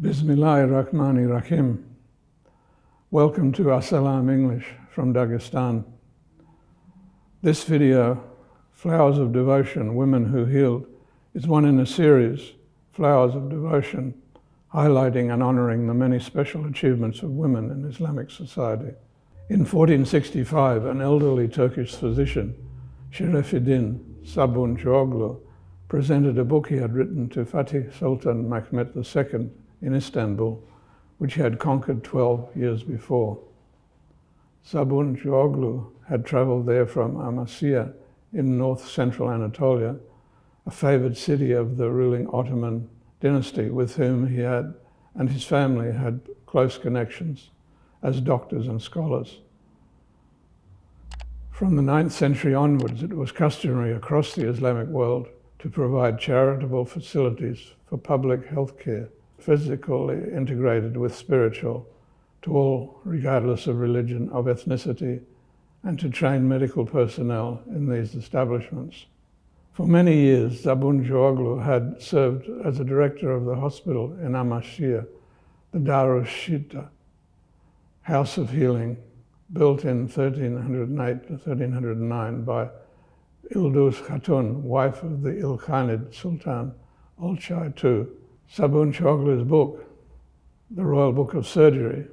Bismillahir-Rahmanir-Rahim. Welcome to Assalam English from Dagestan. This video, Flowers of Devotion, Women Who Healed, is one in a series, Flowers of Devotion, highlighting and honoring the many special achievements of women in Islamic society. In 1465, an elderly Turkish physician, Şerefeddin Sabuncuoğlu, presented a book he had written to Fatih Sultan Mehmed II in Istanbul, which he had conquered 12 years before. Sabuncuoğlu had traveled there from Amasya in north-central Anatolia, a favored city of the ruling Ottoman dynasty with whom he had and his family had close connections as doctors and scholars. From the 9th century onwards, it was customary across the Islamic world to provide charitable facilities for public health care, physically integrated with spiritual, to all regardless of religion, of ethnicity, and to train medical personnel in these establishments. For many years, Sabuncuoğlu had served as a director of the hospital in Amasya, the Darushita, House of Healing, built in 1308 to 1309 by Ilduz Khatun, wife of the Ilkhanid Sultan Olcay II. Sabuncuoğlu's book, The Royal Book of Surgery,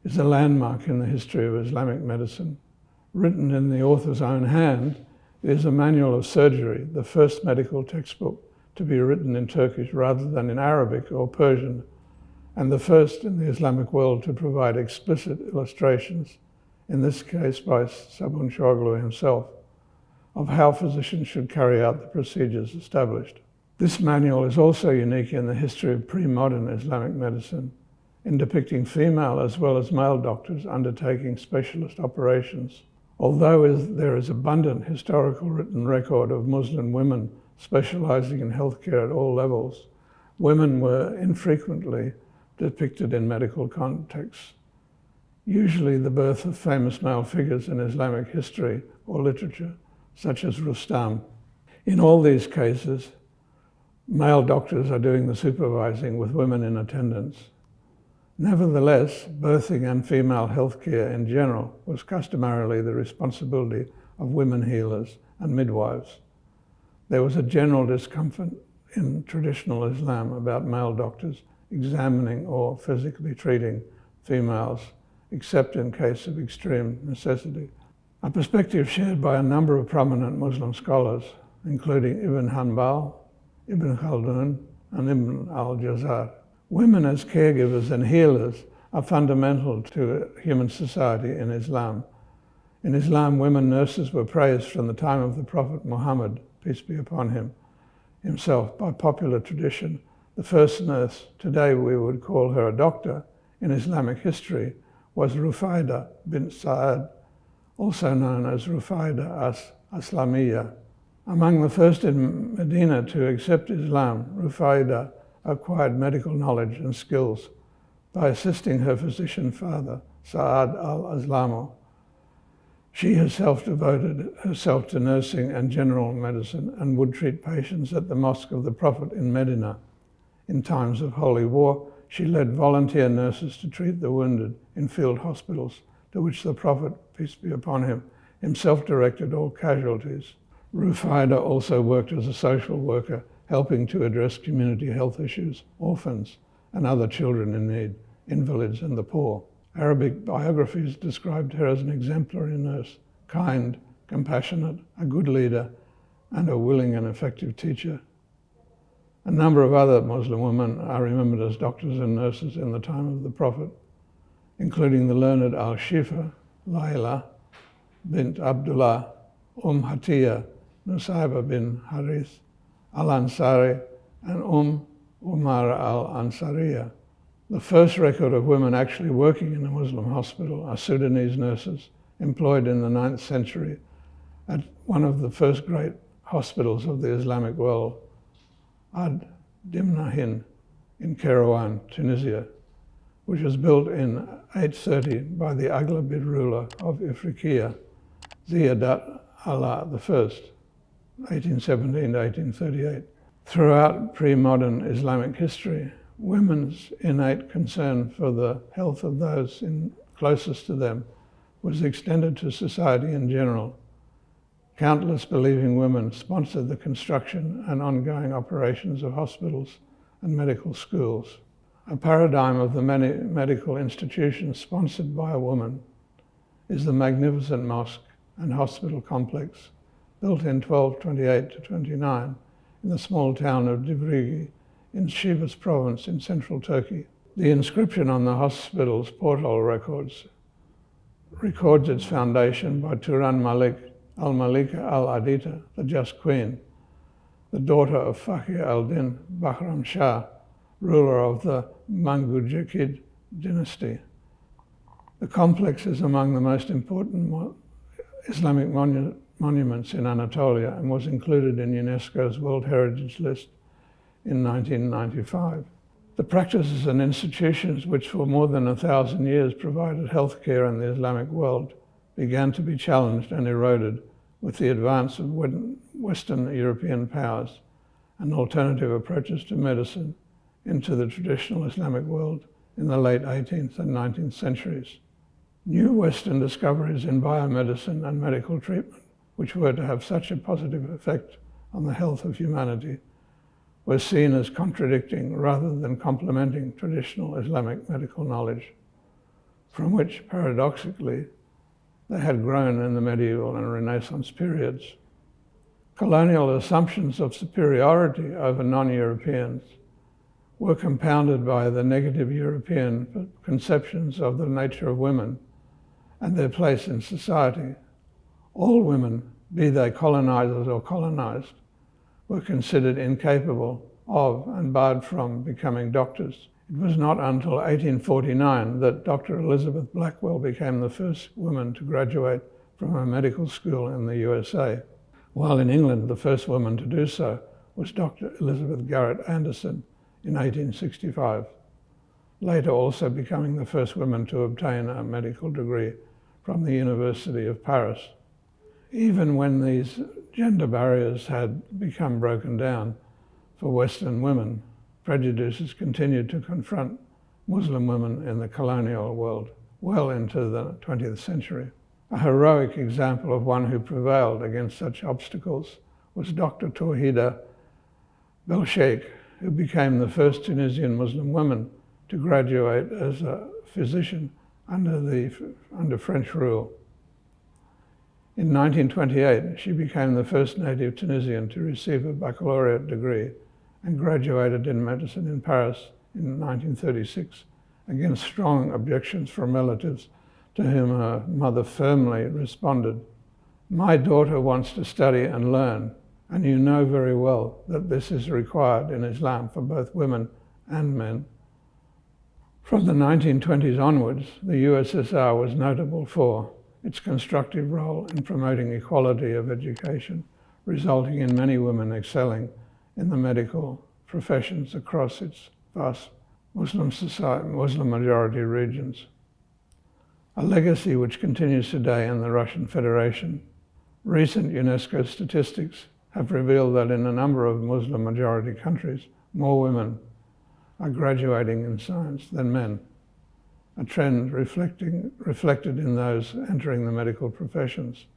is a landmark in the history of Islamic medicine. Written in the author's own hand, it is a manual of surgery, the first medical textbook to be written in Turkish rather than in Arabic or Persian, and the first in the Islamic world to provide explicit illustrations, in this case by Sabuncuoğlu himself, of how physicians should carry out the procedures established. This manual is also unique in the history of pre-modern Islamic medicine, in depicting female as well as male doctors undertaking specialist operations. Although there is abundant historical written record of Muslim women specializing in healthcare at all levels, women were infrequently depicted in medical contexts. Usually the birth of famous male figures in Islamic history or literature, such as Rustam. In all these cases, male doctors are doing the supervising with women in attendance. Nevertheless, birthing and female healthcare in general was customarily the responsibility of women healers and midwives. There was a general discomfort in traditional Islam about male doctors examining or physically treating females, except in case of extreme necessity. A perspective shared by a number of prominent Muslim scholars, including Ibn Hanbal, Ibn Khaldun, and Ibn al-Jazar. Women as caregivers and healers are fundamental to human society in Islam. In Islam, women nurses were praised from the time of the Prophet Muhammad, peace be upon him, himself. By popular tradition, the first nurse, today we would call her a doctor, in Islamic history was Rufaida bint Sa'ad, also known as Rufaida as-Aslamiyya. Among the first in Medina to accept Islam, Rufaida acquired medical knowledge and skills by assisting her physician father, Sa'ad al-Aslamo. She herself devoted herself to nursing and general medicine and would treat patients at the Mosque of the Prophet in Medina. In times of holy war, she led volunteer nurses to treat the wounded in field hospitals, to which the Prophet, peace be upon him, himself directed all casualties. Rufaida also worked as a social worker, helping to address community health issues, orphans, and other children in need, invalids, and the poor. Arabic biographies described her as an exemplary nurse, kind, compassionate, a good leader, and a willing and effective teacher. A number of other Muslim women are remembered as doctors and nurses in the time of the Prophet, including the learned al-Shifa, Layla bint Abdullah, Hatiyya, Nusayba bin Harith, al-Ansari, and Umar al-Ansariya. The first record of women actually working in a Muslim hospital are Sudanese nurses employed in the 9th century at one of the first great hospitals of the Islamic world, Ad-Dimnahin in Kairouan, Tunisia, which was built in 830 by the Aghlabid ruler of Ifriqiya, Ziyadat Allah I, 1817 to 1838. Throughout pre-modern Islamic history, women's innate concern for the health of those closest to them was extended to society in general. Countless believing women sponsored the construction and ongoing operations of hospitals and medical schools. A paradigm of the many medical institutions sponsored by a woman is the magnificent mosque and hospital complex built in 1228 to 29 in the small town of Divrigi in Sivas province in central Turkey. The inscription on the hospital's porthole records its foundation by Turan Malik al-Malika al-Adita, the Just Queen, the daughter of Fakir al-Din Bahram Shah, ruler of the Mangujakid dynasty. The complex is among the most important Islamic monuments in Anatolia and was included in UNESCO's World Heritage List in 1995. The practices and institutions which for more than 1,000 years provided healthcare in the Islamic world began to be challenged and eroded with the advance of Western European powers and alternative approaches to medicine into the traditional Islamic world in the late 18th and 19th centuries. New Western discoveries in biomedicine and medical treatment, which were to have such a positive effect on the health of humanity, were seen as contradicting rather than complementing traditional Islamic medical knowledge, from which, paradoxically, they had grown in the medieval and Renaissance periods. Colonial assumptions of superiority over non-Europeans were compounded by the negative European conceptions of the nature of women and their place in society. All women, be they colonizers or colonized, were considered incapable of and barred from becoming doctors. It was not until 1849 that Dr. Elizabeth Blackwell became the first woman to graduate from a medical school in the USA, while in England the first woman to do so was Dr. Elizabeth Garrett Anderson in 1865, later also becoming the first woman to obtain a medical degree from the University of Paris. Even when these gender barriers had become broken down for Western women, prejudices continued to confront Muslim women in the colonial world well into the 20th century. A heroic example of one who prevailed against such obstacles was Dr. Torhida Sheikh, who became the first Tunisian Muslim woman to graduate as a physician under French rule. In 1928, she became the first native Tunisian to receive a baccalaureate degree and graduated in medicine in Paris in 1936, against strong objections from relatives to whom her mother firmly responded, "My daughter wants to study and learn, and you know very well that this is required in Islam for both women and men." From the 1920s onwards, the USSR was notable for its constructive role in promoting equality of education, resulting in many women excelling in the medical professions across its vast Muslim majority regions. A legacy which continues today in the Russian Federation. Recent UNESCO statistics have revealed that in a number of Muslim majority countries, more women are graduating in science than men, a trend reflected in those entering the medical professions.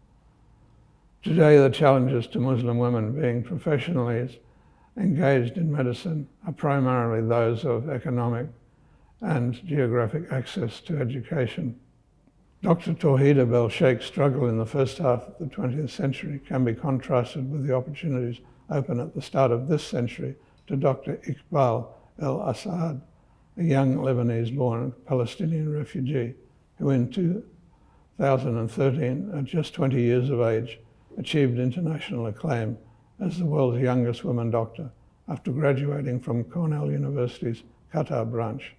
Today, the challenges to Muslim women being professionally engaged in medicine are primarily those of economic and geographic access to education. Dr. Torhida Sheikh's struggle in the first half of the 20th century can be contrasted with the opportunities open at the start of this century to Dr. Iqbal el-Assad, a young Lebanese-born Palestinian refugee who in 2013, at just 20 years of age, achieved international acclaim as the world's youngest woman doctor after graduating from Cornell University's Qatar branch.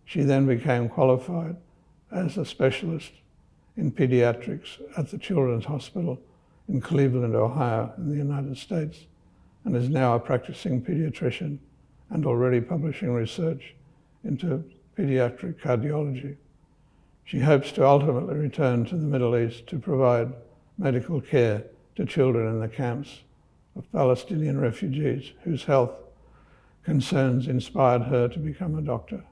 She then became qualified as a specialist in pediatrics at the Children's Hospital in Cleveland, Ohio, in the United States, and is now a practicing pediatrician and already publishing research into pediatric cardiology. She hopes to ultimately return to the Middle East to provide medical care to children in the camps of Palestinian refugees whose health concerns inspired her to become a doctor.